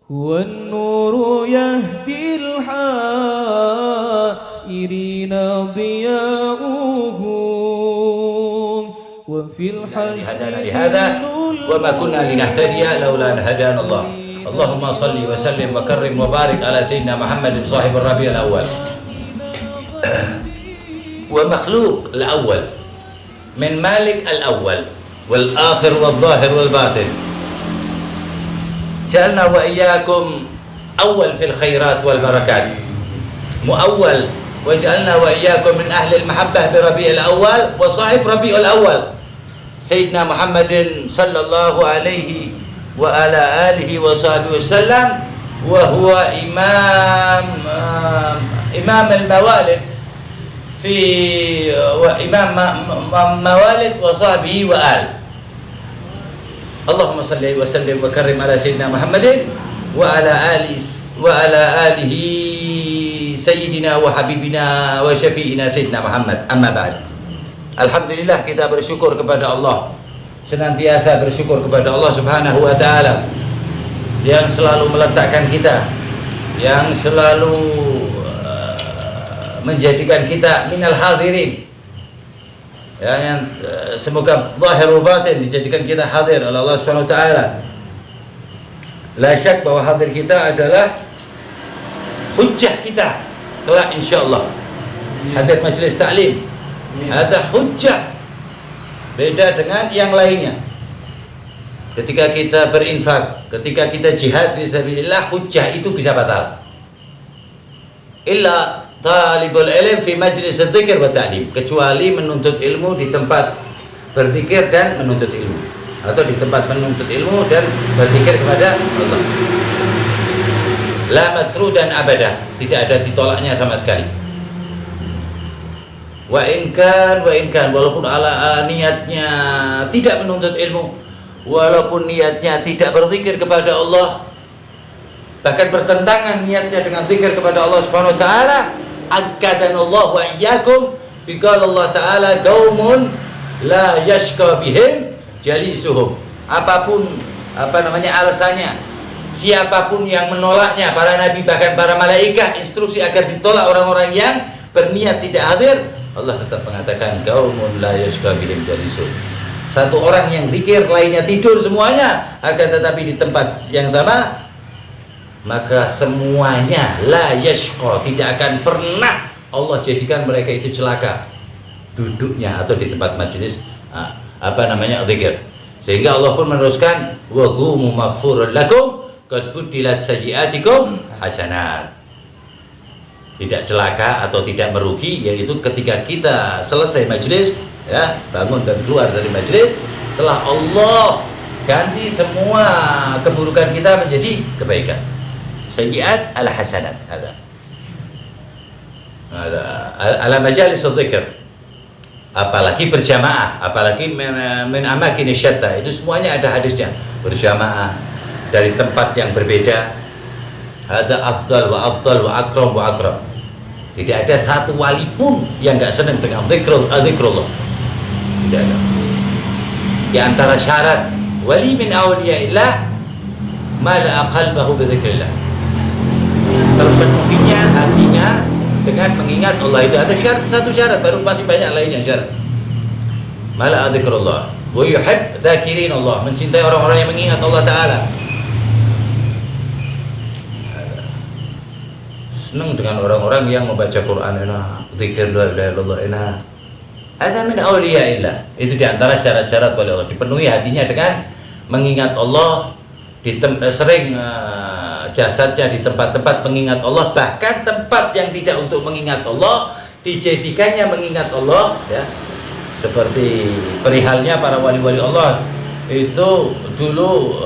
هو النور يهدي الحائرين ضياؤه وفي الحشر هدانا لهذا وما كنا لنهتدي لولا أن هدانا الله. اللهم صل وسلم وكرم وبارك على سيدنا محمد صاحب الربيع الأول ومخلوق الأول من مالك الأول والآخر والظاهر والباطن. جعلنا وإياكم أول في الخيرات والبركات مؤول، وجعلنا وإياكم من أهل المحبة بربيع الأول وصاحب ربيع الأول سيدنا محمد صلى الله عليه وعلى آله وصحبه وسلم، وهو إمام الموالد في وإمام موالد وصحبه وآل. اللهم صل وسلم وكرم على سيدنا محمد وعلى آله سيدنا وحبيبنا وشفيئنا سيدنا محمد. Amma ba'd. Alhamdulillah, kita bersyukur kepada Allah, senantiasa bersyukur kepada Allah Subhanahu wa taala yang selalu meletakkan kita, yang selalu menjadikan kita minal hadirin, ya, yang semoga zahir wa batin dijadikan kita hadir oleh Allah Subhanahu wa taala. La syak bahwa hadir kita adalah hujjah kita kelak insyaallah. Hadir majelis taklim ada hujjah, beda dengan yang lainnya. Ketika kita berinfak, ketika kita jihad fi sabilillah, hujjah itu bisa batal. Illa talibul ilm fi majlis dzikir wa ta'lim, kecuali menuntut ilmu di tempat berzikir dan menuntut ilmu, atau di tempat menuntut ilmu dan berzikir kepada Allah. La matrudan abada, tidak ada ditolaknya sama sekali. Wa in kan walaupun ala niatnya tidak menuntut ilmu, walaupun niatnya tidak berzikir kepada Allah, bahkan bertentangan niatnya dengan zikir kepada Allah Subhanahu wa taala, akadanallahu wa iyyakum biqala Allah taala qaumun la yashqa bihim jalisuhum. Apapun alasannya, siapapun yang menolaknya, para nabi bahkan para malaikat, instruksi agar ditolak orang-orang yang berniat tidak hadir, Allah tetap mengatakan qaumun la yashqa bihim jalisuhum. Satu orang yang zikir, lainnya tidur semuanya, akan tetapi di tempat yang sama, maka semuanya la yashqa, tidak akan pernah Allah jadikan mereka itu celaka duduknya atau di tempat majelis zikir. Sehingga Allah pun meneruskan wa qumu maghfurun lakum qad buddilat sayyi'atikum hasanat. Tidak celaka atau tidak merugi, yaitu ketika kita selesai majelis, ya, bangun dan keluar dari majelis, telah Allah ganti semua keburukan kita menjadi kebaikan. Sayyi'at ala hasanat. Ada ala majalis dzikir, apalagi berjamaah, apalagi min amakin syatta, itu semuanya ada hadisnya. Berjamaah dari tempat yang berbeda, ada afdal wa akram wa akram. Tidak ada satu wali pun yang enggak senang dengan zikrullah. Tidak ada. Di antara syarat wali min awliyaillah mala qalbahu bi dzikrillah, terpenuhinya hatinya dengan mengingat Allah. Itu ada satu syarat, baru masih banyak lainnya syarat. Mala dzikrullah wa yuhib dzakirin Allah, mencintai orang-orang yang mengingat Allah taala. Senang dengan orang-orang yang membaca Quran enak, zikir la ilaha illallah enak. Ada min awliyaillah. Itu di antara syarat-syarat oleh Allah, dipenuhi hatinya dengan mengingat Allah, sering jasadnya di tempat-tempat mengingat Allah, bahkan tempat yang tidak untuk mengingat Allah dijadikannya mengingat Allah, ya. Seperti perihalnya para wali-wali Allah itu dulu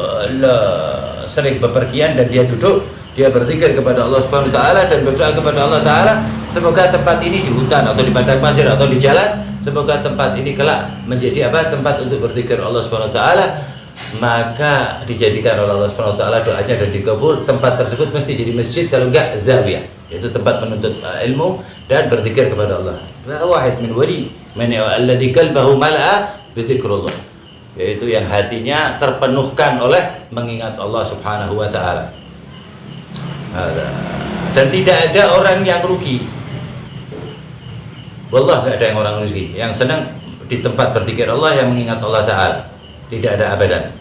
sering bepergian dan dia duduk, dia berzikir kepada Allah Subhanahu wa taala dan berdoa kepada Allah taala, semoga tempat ini di hutan atau di padang pasir atau di jalan, semoga tempat ini kelak menjadi tempat untuk berzikir Allah Subhanahu wa taala. Maka dijadikan oleh Allah Subhanahu wa taala doanya dan dikabul. Tempat tersebut mesti jadi masjid, kalau enggak zawiyah, yaitu tempat menuntut ilmu dan berzikir kepada Allah. Wahid min wali man alladzi qalbahu mala'a bi dzikrullah, yaitu yang hatinya terpenuhkan oleh mengingat Allah Subhanahu wa taala. Dan tidak ada orang yang rugi. Wallah, tidak ada yang orang rugi. Yang senang di tempat berzikir Allah, yang mengingat Allah Ta'ala. Tidak ada abadan.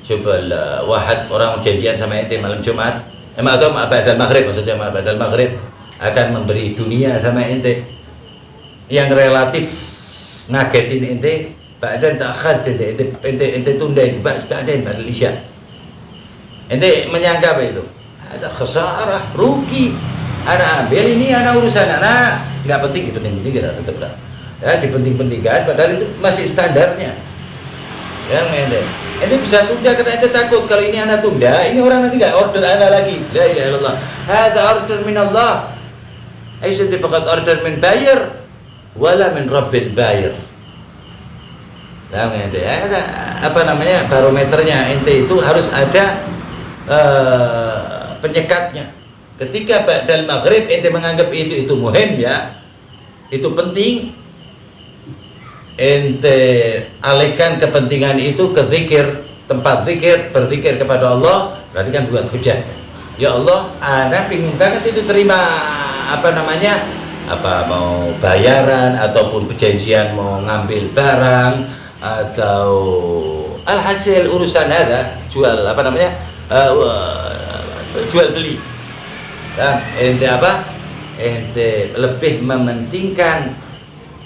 Coba wahad orang janjian sama ente malam Jumat, atau ba'dal maghrib, maksudnya ba'dal maghrib akan memberi dunia sama ente, yang relatif ngagetin ente, ba'dan ta'akhad ente tunda itu ba'dan isya. Ente menyangka apa itu? Ada khasarah, rugi. Anak ambil ini, anak urusan anak, nggak penting, penting kita tetap dah. Ya, dipenting-pentingkan, padahal itu masih standarnya. Ya, ente bisa tunda karena ente takut kalau ini anak tunda, ini orang nanti nggak order anak lagi. La ilaha illallah. Hadza order min Allah. Aisyah faqat order min buyer, wala min rabbil buyer. Nah, ente ada apa namanya barometernya, ente itu harus ada penyekatnya. Ketika ba'dal maghrib ente menganggap itu muhim, ya, itu penting, ente alihkan kepentingan itu ke zikir, tempat zikir, berzikir kepada Allah, berarti kan buat hujah. Ya Allah, ana pingin banget itu terima apa namanya, apa mau bayaran ataupun perjanjian mau ngambil barang atau alhasil urusan ada jual apa namanya jual beli. Ya, ente apa? Ente lebih mementingkan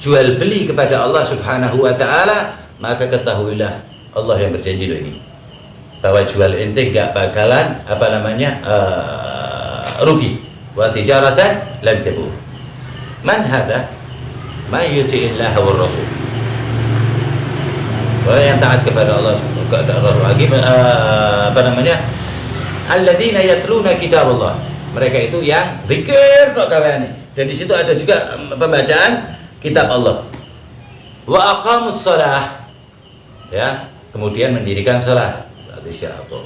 jual beli kepada Allah Subhanahu wa Ta'ala, maka ketahuilah Allah yang berjanji loh ini, bahwa jual ente gak bakalan apa namanya rugi. Wa tijaratan lan tabur. Man hadha? Man yuti'illah wa rasul. Orang yang taat kepada Allah Subhanahu lagi apa namanya? Alladzina yatluna kitabullah. Mereka itu yang zikir kok kawan. Dan di situ ada juga pembacaan kitab Allah. Wa aqamus shalah. Ya, kemudian mendirikan salat. Berarti siapa?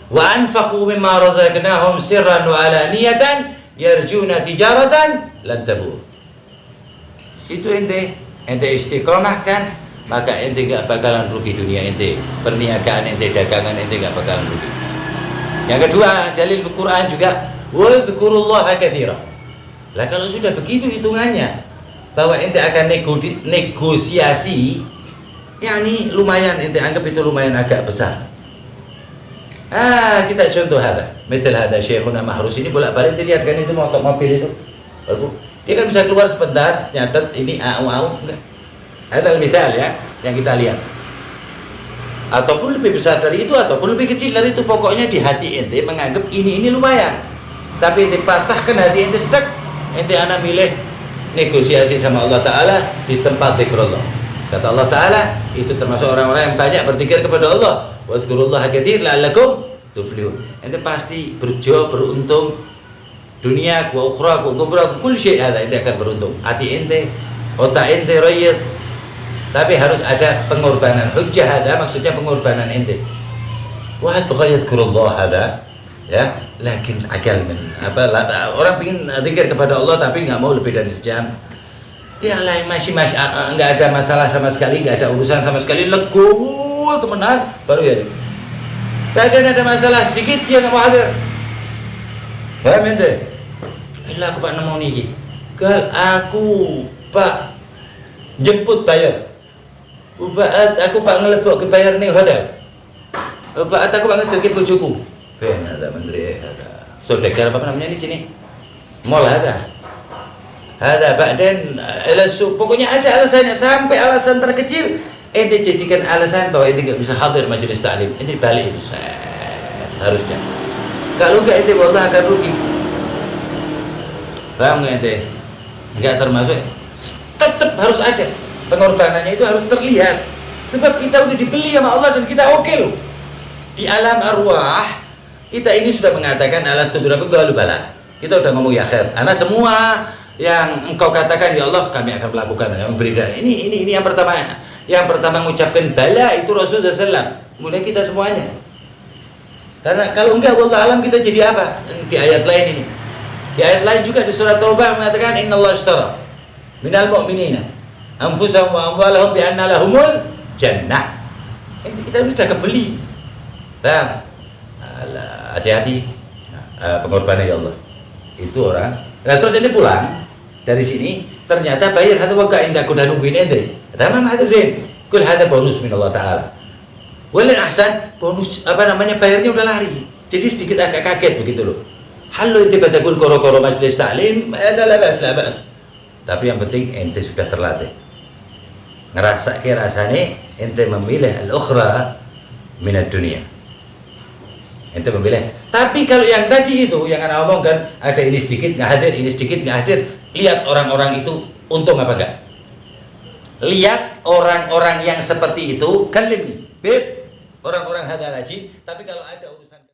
Wa anfaqu mimma razaqnahum sirran wa alaniyatan yarjuna tijaratan lan tabur. Situ ente istiqomah kan, maka ente gak bakalan rugi dunia ente, perniagaan ente, dagangan ente gak bakalan rugi. Yang kedua, dalil Al-Quran juga, wazkurullaha katsira. Lah kalau sudah begitu hitungannya, bahwa ente akan negosiasi, yakni lumayan, ente anggap itu lumayan agak besar. Kita contoh ada Syekhuna Mahrus ini bolak-balik dilihat kan itu mobil itu. Dia kan bisa keluar sebentar, nyatet ini enggak. Ada misal ya yang kita lihat. Ataupun lebih besar dari itu ataupun lebih kecil dari itu, pokoknya di hati ente menganggap ini lumayan. Tapi ente patahkan hati ente, ente anak milih negosiasi sama Allah Ta'ala di tempat zikrullah. Kata Allah Ta'ala, itu termasuk orang-orang yang banyak berzikir kepada Allah. Wazkurullaha katsir la'allakum tuflihun. Ente pasti beruntung dunia wa ukhra wa kubra kull syai' ada, ente akan beruntung. Hati ente, otak ente rayyat. Tapi harus ada pengorbanan. Hujjah ada maksudnya pengorbanan ente. Wahad baqayat kurullah ada, ya, lakin akal min apa orang ingin zikir kepada Allah tapi nggak mau lebih dari sejam. Ya lah masih nggak ada masalah sama sekali, nggak ada urusan sama sekali, legowo temenan baru ya. Kadang ada masalah sedikit dia nggak mau hadir. Faham ente? Ilah aku pak nemu niki. Gal aku pak jemput bayar. Ubaat aku pak ngelepok ke bayar nih hotel. Ubaat aku pak ngejar ke bojoku. Ada menteri ada. Saudagar apa namanya di sini? Mall ada. Ada Pak Den, pokoknya ada alasannya, sampai alasan terkecil ente jadikan alasan bahwa ente nggak bisa hadir majelis taklim. Ente balik itu harusnya. Kalau nggak ente wallah akan rugi. Paham nggak ente? Nggak termasuk. Tetap harus ada. Pengorbanannya itu harus terlihat. Sebab kita udah dibeli sama Allah dan kita oke loh. Di alam arwah kita ini sudah mengatakan alastu birabbika qalu bala. Kita udah ngomong ya khair. Karena semua yang engkau katakan ya Allah kami akan melakukan, memberi. Ini yang pertama. Yang pertama mengucapkan bala itu Rasulullah SAW. Mulai kita semuanya. Karena kalau enggak wallah alam kita jadi apa? Di ayat lain ini. Di ayat lain juga di surat Taubah mengatakan innallaha ashtara minal mu'minina anfusahum wa amwalahum bi anna lahumul jannah. Kita sudah kebeli. Bang, hati-hati. pengorbanan ya Allah. Itu orang. Nah terus ini pulang dari sini ternyata bayar hatu waka indah kuda nungguin ente. Tamam hatu Zain. Kul hada bonus min Allah Ta'ala. Walil ahsan bonus bayarnya udah lari. Jadi sedikit agak kaget begitu loh. Halo ente badakul koro-koro majlis taklim ada labas. Tapi yang penting ente sudah terlatih. Ngerasa kira rasanya ente memilih al-ukhra minat dunia. Ente memilih. Tapi kalau yang tadi itu yang anak omongkan ada ini sedikit nggak hadir, ini sedikit nggak hadir. Lihat orang-orang itu untung apa enggak? Lihat orang-orang yang seperti itu kalim nih, beb. Orang-orang hadal haji. Tapi kalau ada urusan